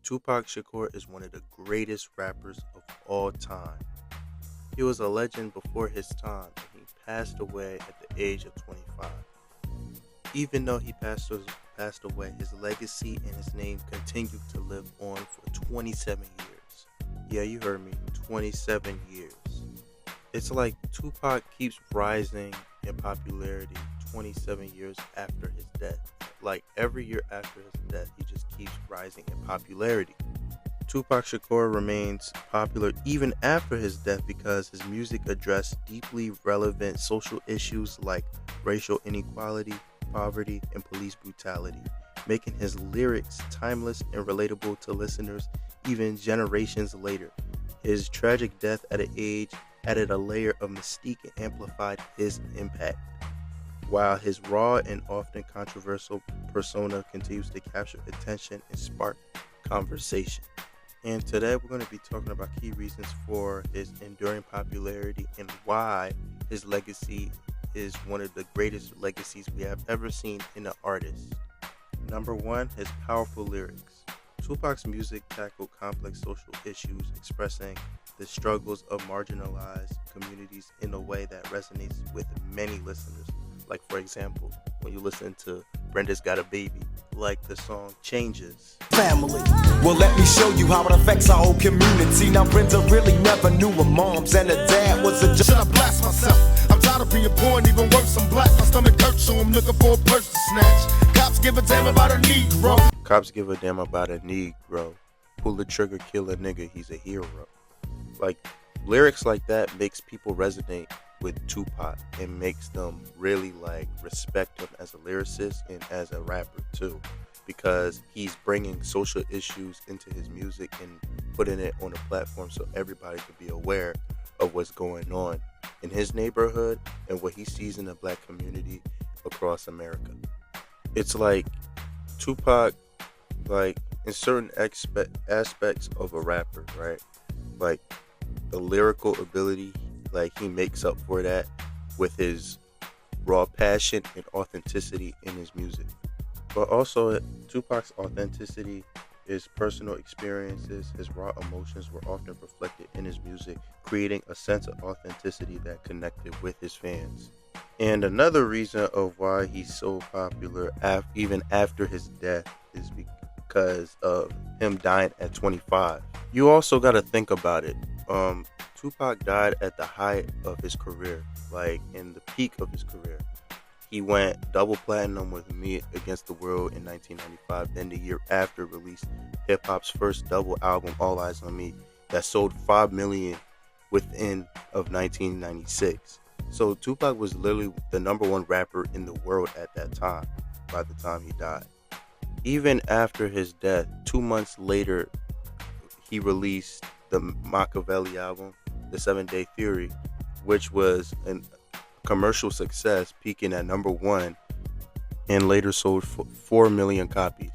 Tupac Shakur is one of the greatest rappers of all time. He was a legend before his time, and he passed away at the age of 25. Even though he passed away, his legacy and his name continued to live on for 27 years. Yeah, you heard me, 27 years. It's like Tupac keeps rising in popularity 27 years after his death. Like every year after his death, he just keeps rising in popularity. Tupac Shakur remains popular even after his death because his music addressed deeply relevant social issues like racial inequality, poverty, and police brutality, making his lyrics timeless and relatable to listeners even generations later. His tragic death at an age added a layer of mystique and amplified his impact, while his raw and often controversial persona continues to capture attention and spark conversation. And today we're going to be talking about key reasons for his enduring popularity and why his legacy is one of the greatest legacies we have ever seen in an artist. Number one, his powerful lyrics. Tupac's music tackled complex social issues, expressing the struggles of marginalized communities in a way that resonates with many listeners. Like, for example, when you listen to Brenda's Got a Baby, like the song Changes. Family. Well, let me show you how it affects our whole community. Now, Brenda really never knew her moms and her dad was a. Should I blast myself? I'm tired of being poor and even worse, I'm black. My stomach hurts, so I'm looking for a purse to snatch. Cops give a damn about a Negro. Cops give a damn about a Negro. Pull the trigger, kill a nigga, he's a hero. Like, lyrics like that makes people resonate with Tupac and makes them really respect him as a lyricist and as a rapper too, because he's bringing social issues into his music and putting it on a platform so everybody can be aware of what's going on in his neighborhood and what he sees in the black community across America. It's like Tupac, in certain aspects of a rapper, right? Like the lyrical ability, he makes up for that with his raw passion and authenticity in his music. But also, Tupac's authenticity, his personal experiences, his raw emotions were often reflected in his music, creating a sense of authenticity that connected with his fans. And another reason of why he's so popular even after his death is because of him dying at 25. You also got to think about it. Tupac died at the height of his career, in the peak of his career. He went double platinum with Me Against the World in 1995. Then the year after, released hip-hop's first double album, All Eyes on Me, that sold 5 million within of 1996. So Tupac was literally the number one rapper in the world at that time, by the time he died. Even after his death, 2 months later, he released the Machiavelli album, The 7 Day Theory, which was a commercial success, peaking at number one, and later sold 4 million copies.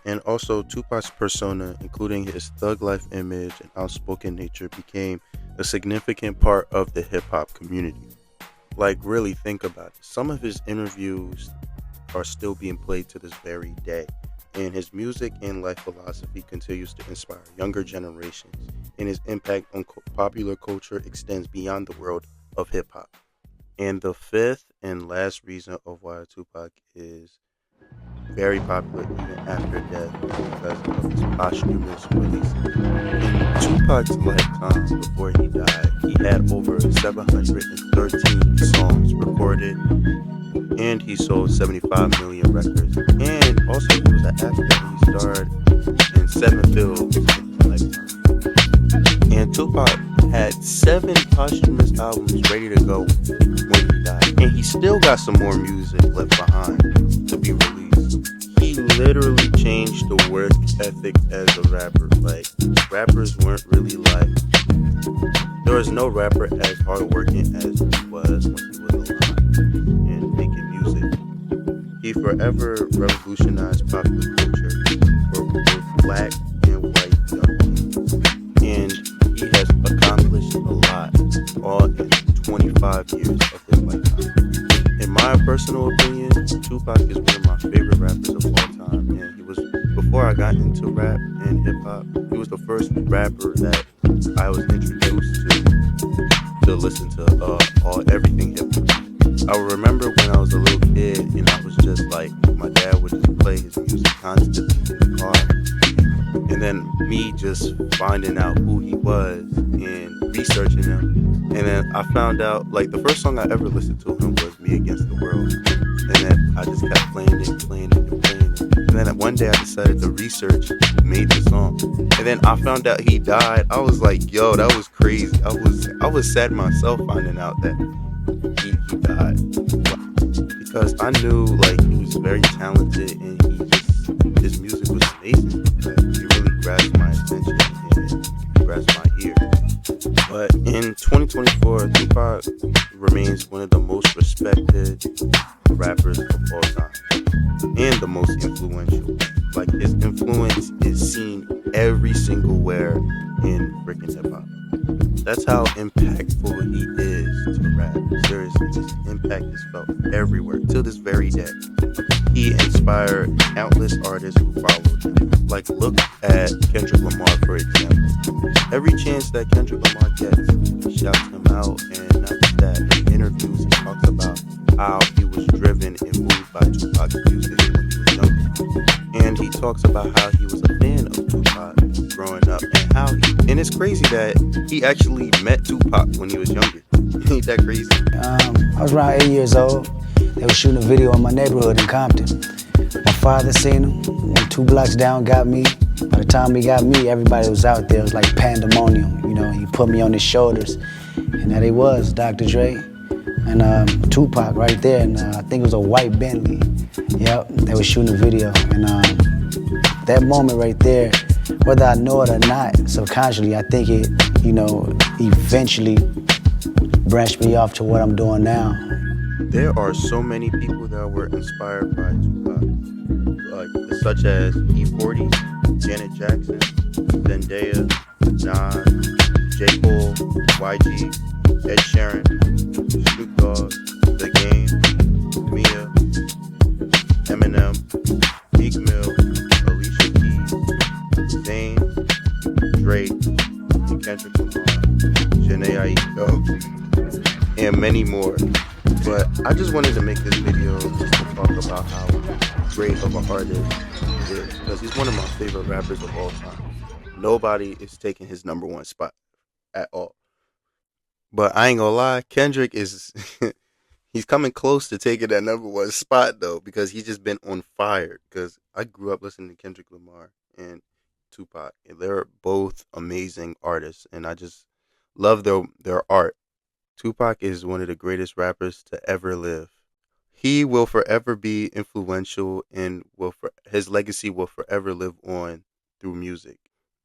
And also, Tupac's persona, including his thug life image and outspoken nature, became a significant part of the hip-hop community. Really think about it. Some of his interviews are still being played to this very day. And his music and life philosophy continues to inspire younger generations, and his impact on popular culture extends beyond the world of hip-hop. And the fifth and last reason of why Tupac is very popular even after death is because of his posthumous releases. In Tupac's lifetime, before he died, he had over 713 songs recorded, and he sold 75 million records. And also, he was an actor. He starred in 7 films in his lifetime. And Tupac had 7 posthumous albums ready to go when he died. And he still got some more music left behind to be released. He literally changed the work ethic as a rapper. Rappers weren't really there was no rapper as hardworking as he was when he was alive and making music. He forever revolutionized popular culture for both black and white young people. And he has accomplished a lot, all in 25 years of his lifetime. In my personal opinion, Tupac is one of my favorite rappers of all time, and he was before before I got into rap and hip hop, he was the first rapper that I was introduced to listen to everything hip hop. I remember when I was a little kid and I was just like, my dad would just play his music constantly in the car. And then me just finding out who he was and researching him. And then I found out, like, the first song I ever listened to him was Me Against the World. And then I just kept playing it. And then one day I decided to research who made the song. And then I found out he died. I was like, yo, that was crazy. I was sad myself finding out that he died. Because I knew, like, he was very talented and his music was amazing. Like, he really grasped my attention and grasped my ear. But in 2024, Tupac remains one of the most respected rappers of all time and the most influential. Like, his influence is seen every single where in freaking hip hop. That's how impactful he is to rap. Seriously, his impact is felt everywhere till this very day. He inspired countless artists who followed him. Like, look at Kendrick Lamar, for example. Every chance that Kendrick Lamar gets, he shouts him out, and not just that, in interviews he talks about how he was driven and moved by Tupac's music when he was younger. And he talks about how he was a fan of Tupac growing up, and how and it's crazy that he actually met Tupac when he was younger. Ain't that crazy? I was around 8 years old. They were shooting a video in my neighborhood in Compton. My father seen him, went 2 blocks down, got me. By the time he got me, everybody was out there. It was like pandemonium. You know, he put me on his shoulders. And there he was, Dr. Dre and Tupac right there. And I think it was a white Bentley. Yep, they were shooting a video. And that moment right there, whether I know it or not, subconsciously, I think it, eventually branched me off to what I'm doing now. There are so many people that were inspired by Tupac, like such as E40, Janet Jackson, Zendaya, Nas, J. Cole, YG, Ed Sheeran, Snoop Dogg, The Game, Mia, Eminem, Meek Mill, Alicia Keys, Zayn, Drake, Kendrick Lamar, Jhené Aiko, and many more. But I just wanted to make this video just to talk about how great of an artist he is, because he's one of my favorite rappers of all time. Nobody is taking his #1 spot at all. But I ain't gonna lie, Kendrick is he's coming close to taking that #1 spot though, because he's just been on fire. Because I grew up listening to Kendrick Lamar and Tupac, and they're both amazing artists, and I just love their art. Tupac is one of the greatest rappers to ever live. He will forever be influential, and his legacy will forever live on through music.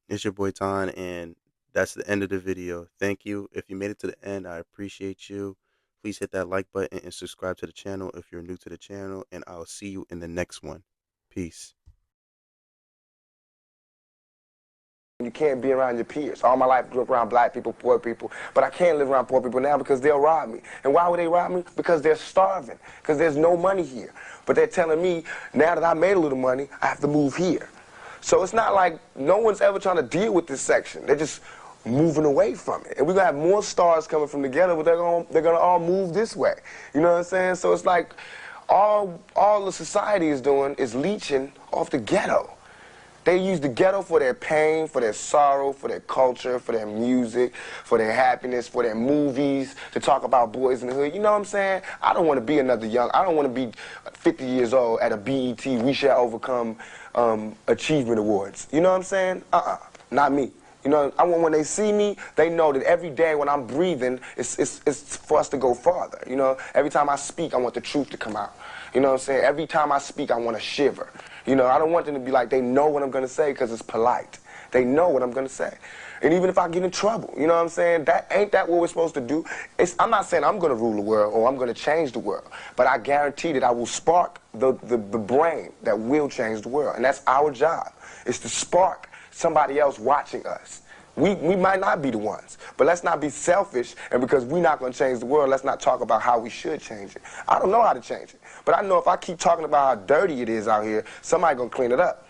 It's your boy Ton, and that's the end of the video. Thank you. If you made it to the end, I appreciate you. Please hit that like button and subscribe to the channel if you're new to the channel, and I'll see you in the next one. Peace. You can't be around your peers. All my life I grew up around black people, poor people, but I can't live around poor people now because they'll rob me. And why would they rob me? Because they're starving, because there's no money here. But they're telling me, now that I made a little money, I have to move here. So it's not like no one's ever trying to deal with this section. They're just moving away from it. And we're going to have more stars coming from the ghetto, but they're gonna all move this way. You know what I'm saying? So it's like all the society is doing is leeching off the ghetto. They use the ghetto for their pain, for their sorrow, for their culture, for their music, for their happiness, for their movies, to talk about boys in the hood. You know what I'm saying? I don't want to be another I don't want to be 50 years old at a BET We Shall Overcome Achievement Awards. You know what I'm saying? Not me. You know, I want when they see me, they know that every day when I'm breathing, it's for us to go farther. You know, every time I speak, I want the truth to come out. You know what I'm saying? Every time I speak, I want to shiver. You know, I don't want them to be like, they know what I'm going to say because it's polite. They know what I'm going to say. And even if I get in trouble, you know what I'm saying? Ain't that what we're supposed to do? I'm not saying I'm going to rule the world or I'm going to change the world, but I guarantee that I will spark the brain that will change the world. And that's our job, is to spark somebody else watching us. We might not be the ones, but let's not be selfish, and because we're not going to change the world, let's not talk about how we should change it. I don't know how to change it, but I know if I keep talking about how dirty it is out here, somebody's going to clean it up.